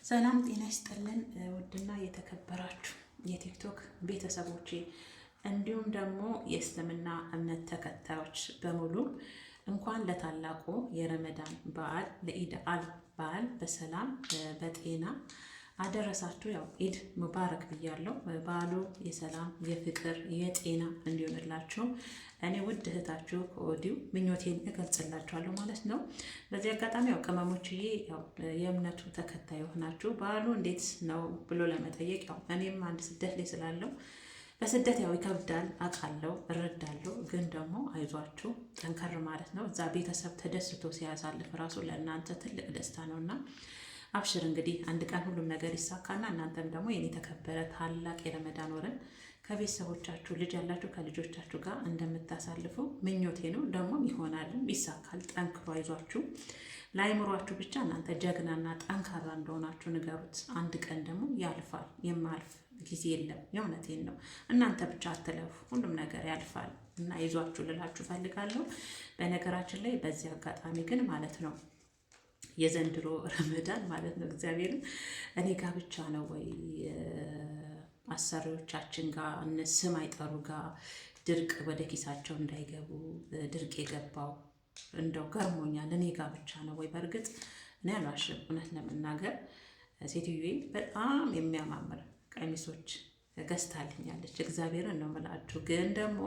ሰላም ጤና ይስጥልን ውድና የተከበራችሁ የቲክቶክ ቤተሰቦቼ እንዲሁም ደግሞ የእስልምና እምነት ተከታዮች በሙሉ እንኳን ለታላቁ የረመዳን በዓል ለኢድ አል በዓል በሰላም በጤና አደረሳችሁ። ያው ኢድ ሙባረክ ብያለሁ። በዓሉ የሰላም የፍቅር የጤና እንዲሆንላችሁ እኔ ውድ እህታችሁ ከወዲሁ ምኞቴን እገልጽላችኋለሁ ማለት ነው። በዚህ አጋጣሚ ያው ቅመሞችዬ ያው የእምነቱ ተከታይ ሆናችሁ በዓሉ እንዴት ነው ብሎ ለመጠየቅ ያው እኔም አንድ ስደት ላይ ስላለው በስደት ያው ይከብዳል አውቃለሁ፣ እረዳለሁ። ግን ደግሞ አይዟችሁ ጠንከር ማለት ነው። እዛ ቤተሰብ ተደስቶ ሲያሳልፍ ራሱ ለእናንተ ትልቅ ደስታ ነውና አብሽር እንግዲህ አንድ ቀን ሁሉም ነገር ይሳካና እናንተም ደግሞ የኔ ተከበረ ታላቅ የረመዳን ወርን ከቤተሰቦቻችሁ ልጅ ያላችሁ ከልጆቻችሁ ጋር እንደምታሳልፉ ምኞቴ ነው። ደግሞ ይሆናልም ይሳካል። ጠንክሮ አይዟችሁ። ለአይምሯችሁ ብቻ እናንተ ጀግናና ጠንካራ እንደሆናችሁ ንገሩት። አንድ ቀን ደግሞ ያልፋል። የማልፍ ጊዜ የለም። የእውነቴን ነው። እናንተ ብቻ አትለፉ፣ ሁሉም ነገር ያልፋል እና ይዟችሁ ልላችሁ ፈልጋለሁ። በነገራችን ላይ በዚህ አጋጣሚ ግን ማለት ነው የዘንድሮ ረመዳን ማለት ነው እግዚአብሔርን እኔ ጋር ብቻ ነው ወይ አሰሪዎቻችን ጋር ስም አይጠሩ ጋር ድርቅ ወደ ኪሳቸው እንዳይገቡ ድርቅ የገባው እንደው ገርሞኛል። እኔ ጋር ብቻ ነው ወይ? በእርግጥ እኔ አልዋሽም። እውነት ለመናገር ሴትዮዬ በጣም የሚያማምር ቀሚሶች ገዝታልኛለች። እግዚአብሔርን ነው የምላችሁ። ግን ደግሞ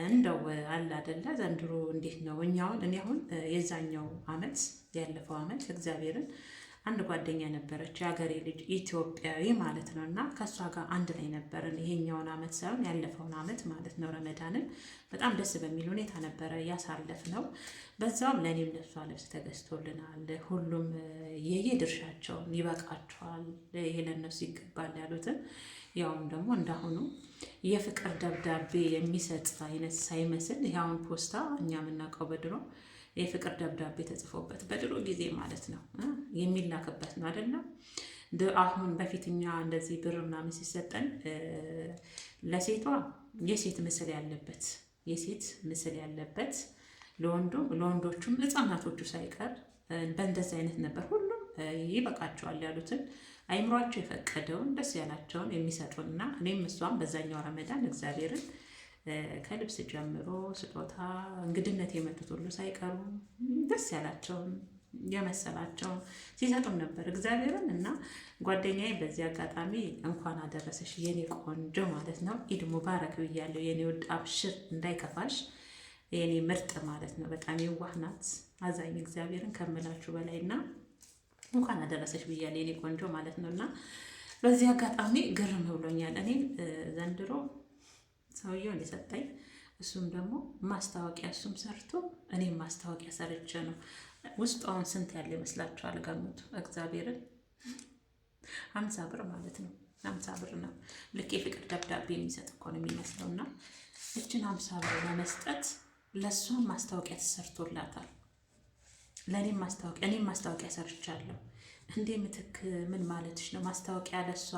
እንደው አለ አይደለ ዘንድሮ እንዴት ነው እኔ አሁን የዛኛው አመት ያለፈው አመት እግዚአብሔርን አንድ ጓደኛ ነበረች የሀገሬ ልጅ ኢትዮጵያዊ ማለት ነው እና ከእሷ ጋር አንድ ላይ ነበርን። ይሄኛውን አመት ሳይሆን ያለፈውን አመት ማለት ነው ረመዳንን በጣም ደስ በሚል ሁኔታ ነበረ ያሳለፍነው። በዛውም ለእኔም ለእሷ ልብስ ተገዝቶልናል። ሁሉም የየድርሻቸውን ይበቃቸዋል፣ ይሄ ለእነሱ ይገባል ያሉትን ያውም ደግሞ እንዳሁኑ የፍቅር ደብዳቤ የሚሰጥ አይነት ሳይመስል ይኸውን ፖስታ እኛ የምናውቀው በድሮ የፍቅር ደብዳቤ ተጽፎበት በድሮ ጊዜ ማለት ነው የሚላክበት ነው አይደለም። አሁን በፊትኛ እንደዚህ ብር ምናምን ሲሰጠን ለሴቷ የሴት ምስል ያለበት ለወንዶቹም ህፃናቶቹ ሳይቀር በእንደዚህ አይነት ነበር። ሁሉም ይበቃቸዋል ያሉትን አይምሯቸው የፈቀደውን ደስ ያላቸውን የሚሰጡንና እኔም እሷም በዛኛው ረመዳን እግዚአብሔርን ከልብስ ጀምሮ ስጦታ እንግድነት የመጡት ሁሉ ሳይቀሩ ደስ ያላቸውን የመሰላቸውን ሲሰጡን ነበር እግዚአብሔርን። እና ጓደኛዬ በዚህ አጋጣሚ እንኳን አደረሰሽ የኔ ቆንጆ ማለት ነው። ኢድ ሙባረክ ብያለሁ የኔ ውድ። አብሽር እንዳይከፋሽ የኔ ምርጥ ማለት ነው። በጣም የዋህ ናት፣ አዛኝ እግዚአብሔርን ከምላችሁ በላይ እና እንኳን አደረሰሽ ብያለሁ የኔ ቆንጆ ማለት ነው። እና በዚህ አጋጣሚ ግርም ብሎኛል። እኔም ዘንድሮ ሰውየውን የሰጠኝ እሱም ደግሞ ማስታወቂያ እሱም ሰርቶ እኔም ማስታወቂያ ሰርቼ ነው። ውስጡ አሁን ስንት ያለ ይመስላችኋል? ገምቱ እግዚአብሔርን። 50 ብር ማለት ነው። 50 ብር ነው። ልክ የፍቅር ደብዳቤ የሚሰጥ እኮ ነው የሚመስለው። እና እችን 50 ብር ለመስጠት ለእሷም ማስታወቂያ ተሰርቶላታል። እኔም ማስታወቂያ ሰርቻለሁ። እንዴ ምትክ ምን ማለትሽ ነው? ማስታወቂያ ለእሷ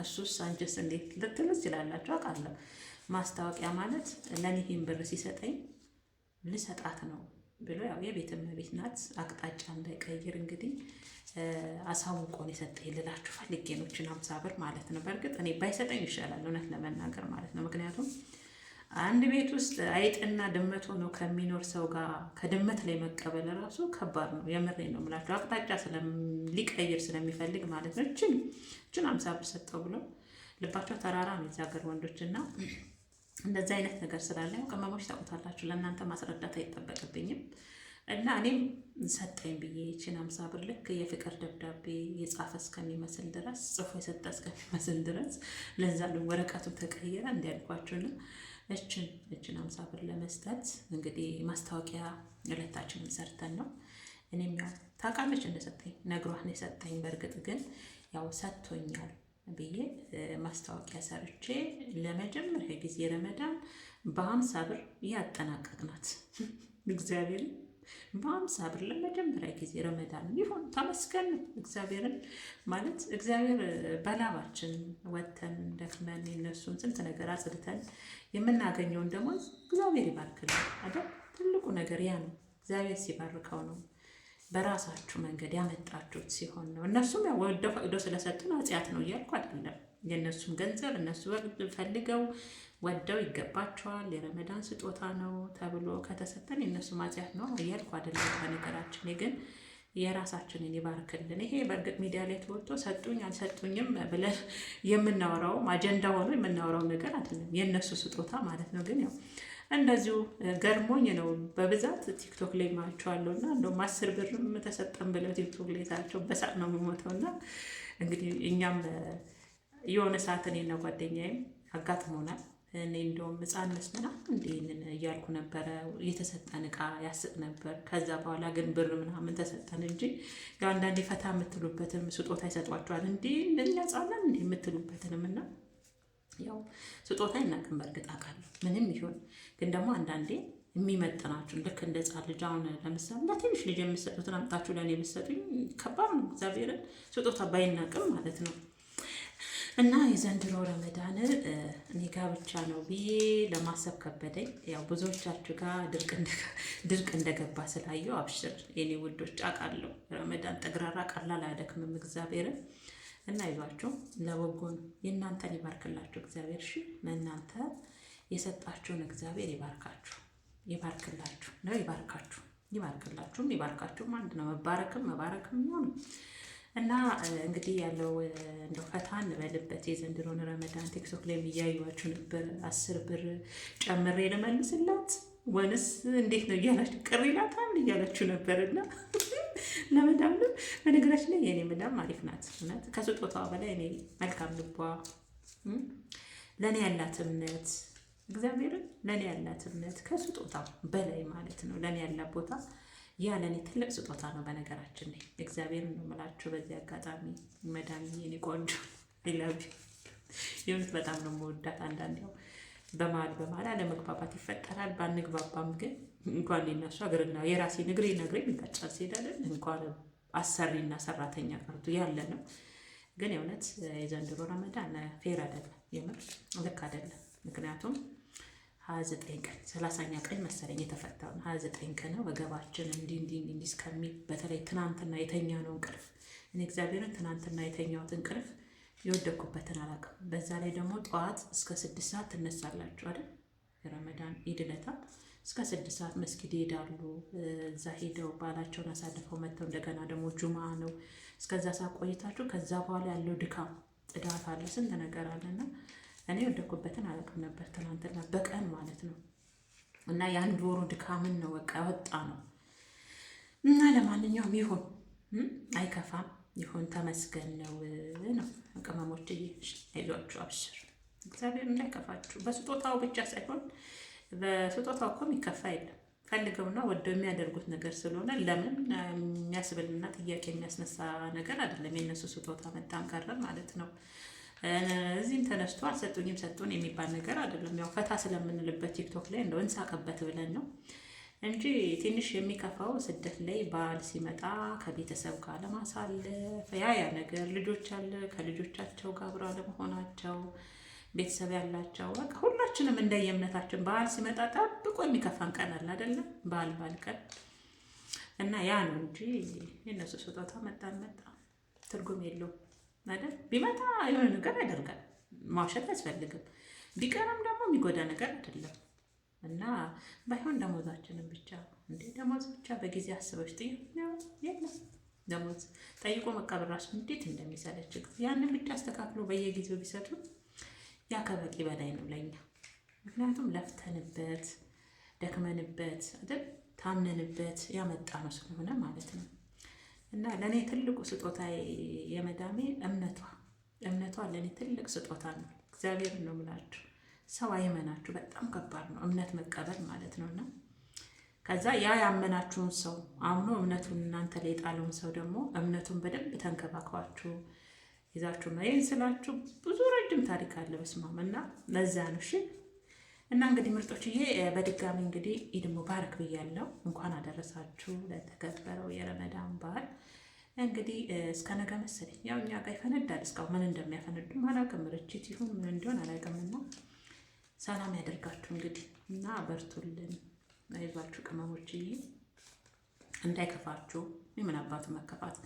እሱስ አንቺስ እንዴት ልትሉ ትችላላችሁ። አውቃለሁ። ማስታወቂያ ማለት ለእኔ ይህን ብር ሲሰጠኝ ልሰጣት ነው ብሎ ያው የቤት እመቤት ናት። አቅጣጫ እንዳይቀይር እንግዲህ አሳውቆን የሰጠኝ ልላችሁ ፈልጌ ነው። እችን 50 ብር ማለት ነው። በእርግጥ እኔ ባይሰጠኝ ይሻላል እውነት ለመናገር ማለት ነው። ምክንያቱም አንድ ቤት ውስጥ አይጥና ድመት ሆኖ ከሚኖር ሰው ጋር ከድመት ላይ መቀበል ራሱ ከባድ ነው። የምሬን ነው የምላችሁ። አቅጣጫ ሊቀይር ስለሚፈልግ ማለት ነው። እችን 50 ብር ሰጠው ብሎ ልባቸው ተራራ ነው የዚህ ሀገር ወንዶችና እንደዚህ አይነት ነገር ስላለ ያው ቅመሞች ታውቁታላችሁ። ለእናንተ ማስረዳት አይጠበቅብኝም። እና እኔም ሰጠኝ ብዬ ይችን 50 ብር ልክ የፍቅር ደብዳቤ የጻፈ እስከሚመስል ድረስ ጽፎ የሰጠ እስከሚመስል ድረስ ለዛ ወረቀቱ ተቀየረ እንዲያልኳችሁና እችን 50 ብር ለመስጠት እንግዲህ ማስታወቂያ ሁለታችንም ሰርተን ነው። እኔም ያው ታውቃለች እንደሰጠኝ ነግሯት ነው የሰጠኝ። በእርግጥ ግን ያው ሰጥቶኛል ብዬ ማስታወቂያ ሰርቼ ለመጀመሪያ ጊዜ ረመዳን በ50 ብር ያጠናቀቅናት እግዚአብሔርን። በ50 ብር ለመጀመሪያ ጊዜ ረመዳን ይሁን ተመስገን እግዚአብሔርን ማለት እግዚአብሔር በላባችን ወተን ደክመን የነሱን ስንት ነገር አጽድተን የምናገኘውን ደግሞ እግዚአብሔር ይባርክልን አይደል? ትልቁ ነገር ያ ነው። እግዚአብሔር ሲባርከው ነው በራሳችሁ መንገድ ያመጣችሁት ሲሆን ነው። እነሱም ያው ወደው ፈቅዶ ስለሰጡን ኃጢአት ነው እያልኩ አይደለም። የእነሱም ገንዘብ እነሱ ፈልገው ወደው ይገባቸዋል፣ የረመዳን ስጦታ ነው ተብሎ ከተሰጠን የእነሱ ኃጢአት ነው እያልኩ አይደለም። በነገራችን ግን የራሳችንን ይባርክልን። ይሄ በእርግጥ ሚዲያ ላይ ተወጥቶ ሰጡኝ አልሰጡኝም ብለን የምናወራውም አጀንዳ ሆኖ የምናወራው ነገር አይደለም። የእነሱ ስጦታ ማለት ነው። ግን ያው እንደዚሁ ገርሞኝ ነው በብዛት ቲክቶክ ላይ ማቸዋለሁ እና እንደውም 10 ብርም ተሰጠን ብለው ቲክቶክ ላይ ታቸው በሳቅ ነው የሚሞተው። እና እንግዲህ እኛም የሆነ ሰዓት እኔና ጓደኛዬም አጋጥሞናል። እኔ እንደውም ሕፃን መስለና እንዲህንን እያልኩ ነበረ። የተሰጠን እቃ ያስቅ ነበር። ከዛ በኋላ ግን ብር ምናምን ተሰጠን እንጂ ያው አንዳንዴ ፈታ የምትሉበትም ስጦታ ይሰጧቸዋል። እንዲህ እንደኛ ሕፃናን እንዲህ የምትሉበትንም እና ያው ስጦታ ይናቅም በእርግጥ አውቃለሁ። ምንም ይሁን ግን ደግሞ አንዳንዴ የሚመጥናችሁ ልክ እንደ ሕፃን ልጅ አሁን ለምሳሌ ለትንሽ ልጅ የምትሰጡትን አምጣችሁ ለእኔ የምትሰጡኝ ከባድ ነው። እግዚአብሔርን ስጦታ ባይናቅም ማለት ነው። እና የዘንድሮ ረመዳን እኔ ጋ ብቻ ነው ብዬ ለማሰብ ከበደኝ። ያው ብዙዎቻችሁ ጋር ድርቅ እንደገባ ስላየው አብሽር የኔ ውዶች አውቃለሁ። ረመዳን ጠግራራ ቀላል አያደክምም እግዚአብሔርን እና ይዟችሁ ለበጎ ነው። የእናንተን ይባርክላችሁ እግዚአብሔር። እሺ ለእናንተ የሰጣችሁን እግዚአብሔር ይባርካችሁ፣ ይባርክላችሁ ነው ይባርካችሁ፣ ይባርክላችሁም ይባርካችሁም አንድ ነው። መባረክም ይሁን እና እንግዲህ ያለው እንደው ፈታ እንበልበት የዘንድሮን ረመዳን። ቲክቶክ ላይ እያዩዋችሁ ነበር። 10 ብር ጨምሬ ልመልስላት ወንስ እንዴት ነው እያላችሁ ቅር ይላታል እያላችሁ ነበርና ለመዳም ነው። በነገራችን ላይ የኔ መዳም አሪፍ ናት። እውነት ከስጦታዋ በላይ እኔ መልካም ልቧ፣ ለእኔ ያላት እምነት እግዚአብሔርን ለእኔ ያላት እምነት ከስጦታ በላይ ማለት ነው። ለእኔ ያላት ቦታ ያ ለእኔ ትልቅ ስጦታ ነው። በነገራችን ላይ እግዚአብሔርን ነው የምላችሁ። በዚህ አጋጣሚ መዳም የኔ ቆንጆ ይላቢ የእውነት በጣም ነው የምወዳት። አንዳንድ ያው በመሀል አለመግባባት ይፈጠራል። ባንግባባም ግን እንኳን ሊነሱ እግርና የራሴ እግሬ ይጋጫል ሲሄዳለን እንኳን አሰሪና ሰራተኛ ቀርቶ ያለ ነው። ግን የእውነት የዘንድሮ ረመዳን ፌር አይደለም፣ የምር ልክ አይደለም። ምክንያቱም 29 ቀን 30ኛ ቀን መሰለኝ የተፈታው ነው። 29 ቀን ነው ወገባችን እንዲህ እስከሚል በተለይ ትናንትና የተኛነው እንቅልፍ እኔ እግዚአብሔርን ትናንትና የተኛሁት እንቅልፍ የወደኩበትን አላውቅም። በዛ ላይ ደግሞ ጠዋት እስከ 6 ሰዓት ትነሳላችሁ አይደል? የረመዳን ኢድ ዕለት እስከ 6 ሰዓት መስጊድ ይሄዳሉ። እዛ ሄደው ባላቸውን አሳልፈው መጥተው እንደገና ደግሞ ጁማ ነው። እስከዛ ሰዓት ቆይታችሁ ከዛ በኋላ ያለው ድካም ጽዳት አለ፣ ስንት ነገር አለና እኔ የወደኩበትን አላውቅም ነበር ትናንትና በቀን ማለት ነው። እና የአንድ ወሩ ድካምን ነው በቃ ያወጣ ነው። እና ለማንኛውም ይሁን አይከፋም፣ ይሁን ተመስገን ነው። ቅመሞችዬ አይዟችሁ፣ አብሽር፣ እግዚአብሔር እንዳይከፋችሁ። በስጦታው ብቻ ሳይሆን በስጦታው እኮ የሚከፋ የለም። ፈልገውና ወደው የሚያደርጉት ነገር ስለሆነ ለምን የሚያስብልና ጥያቄ የሚያስነሳ ነገር አይደለም። የእነሱ ስጦታ መጣም ቀረ ማለት ነው። እዚህም ተነስቶ አልሰጡኝም ሰጡን የሚባል ነገር አይደለም። ያው ፈታ ስለምንልበት ቲክቶክ ላይ እንደው እንሳቅበት ብለን ነው እንጂ ትንሽ የሚከፋው ስደት ላይ በዓል ሲመጣ ከቤተሰብ ጋር ለማሳለፍ ያ ነገር ልጆች አለ ከልጆቻቸው ጋር አብረው አለመሆናቸው ቤተሰብ ያላቸው በቃ ሁላችንም እንደየእምነታችን በዓል ሲመጣ ጠብቆ የሚከፋን ቀን አለ አይደለም? በዓል ቀን እና ያ ነው እንጂ የእነሱ ስጦታ መጣ ትርጉም የለውም አይደል? ቢመጣ የሆነ ነገር ያደርጋል፣ ማውሸት አያስፈልግም። ቢቀርም ደግሞ የሚጎዳ ነገር አይደለም። እና ባይሆን ደሞዛችንን ብቻ ደሞዝ ብቻ በጊዜ አስበሽ የለም ደሞዝ ጠይቆ መቀበል ራሱ እንዴት እንደሚሰለች ያንን ብቻ አስተካክሎ በየጊዜው ቢሰጡ ያ ከበቂ በላይ ነው ለኛ። ምክንያቱም ለፍተንበት ደክመንበት አይደል ታምነንበት ያመጣ ነው ስለሆነ ማለት ነው። እና ለእኔ ትልቁ ስጦታ የመዳሜ እምነቷ ለእኔ ትልቅ ስጦታ ነው። እግዚአብሔር ነው የምላችሁ። ሰው አይመናችሁ፣ በጣም ከባድ ነው እምነት መቀበል ማለት ነው። እና ከዛ ያ ያመናችሁን ሰው አምኖ እምነቱን እናንተ ላይ የጣለውን ሰው ደግሞ እምነቱን በደንብ ተንከባክባችሁ ይዛችሁ ነው። ይህን ስላችሁ ብዙ ረጅም ታሪክ አለ በስማም እና ለዛ ነው። እሺ እና እንግዲህ ምርጦችዬ በድጋሚ እንግዲህ ኢድ ሙባረክ ብያለሁ። እንኳን አደረሳችሁ ለተከበረው የረመዳን በዓል። እንግዲህ እስከ ነገ መሰለኝ ያው እኛ ጋር ይፈነዳል። እስካሁን ምን እንደሚያፈነዱ አላውቅም። ርችት ይሁን ምን እንዲሆን አላውቅምና ሰላም ያደርጋችሁ እንግዲህ እና በርቱልን፣ አይዟችሁ ቅመሞችዬ እንዳይከፋችሁ። የምን አባቱ መከፋት